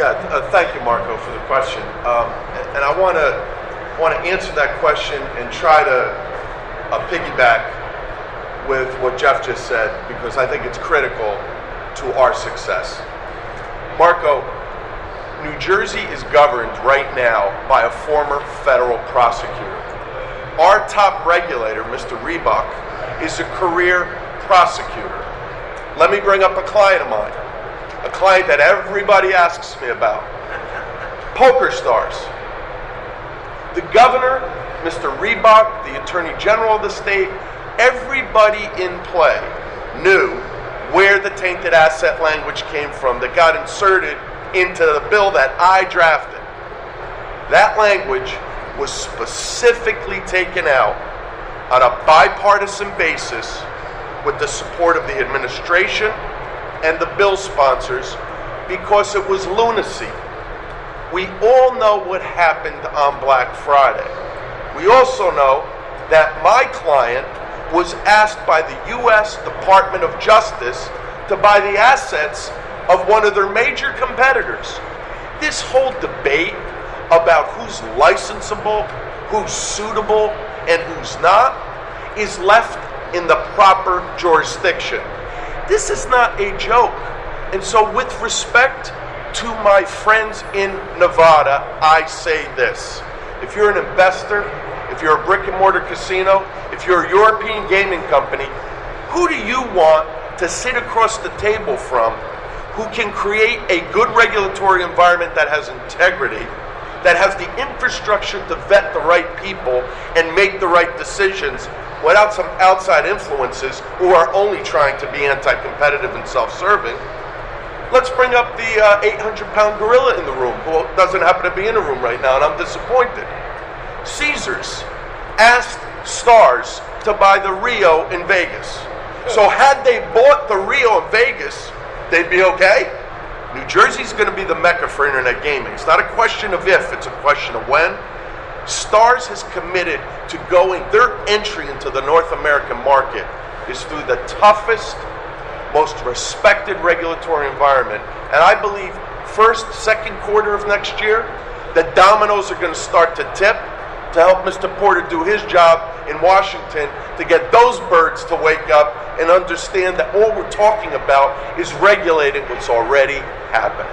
Thank you, Marco, for the question. And I want to answer that question and try to piggyback with what Geoff just said, because I think it's critical to our success. Marco, New Jersey is governed right now by a former federal prosecutor. Our top regulator, Mr. Reebok, is a career prosecutor. Let me bring up a client of mine, a client that everybody asks me about, PokerStars. The governor, Mr. Reebok, the Attorney General of the state, everybody in play knew where the tainted asset language came from that got inserted into the bill that I drafted. That language was specifically taken out on a bipartisan basis with the support of the administration and the bill sponsors, because it was lunacy. We all know what happened on Black Friday. We also know that my client was asked by the U.S. Department of Justice to buy the assets of one of their major competitors. This whole debate about who's licensable, who's suitable, and who's not is left in the proper jurisdiction. This is not a joke. And so with respect to my friends in Nevada, I say this. If you're an investor, if you're a brick and mortar casino, if you're a European gaming company, who do you want to sit across the table from who can create a good regulatory environment that has integrity, that has the infrastructure to vet the right people and make the right decisions without some outside influences who are only trying to be anti-competitive and self-serving? Let's bring up the 800-pound gorilla in the room, who doesn't happen to be in the room right now, and I'm disappointed. Caesars asked Stars to buy the Rio in Vegas. So had they bought the Rio in Vegas, they'd be okay. New Jersey's going to be the mecca for internet gaming. It's not a question of if, it's a question of when. Stars has committed to going, their entry into the North American market is through the toughest, most respected regulatory environment. And I believe first, second quarter of next year, the dominoes are going to start to tip to help Mr. Porter do his job in Washington to get those birds to wake up and understand that all we're talking about is regulating what's already happening.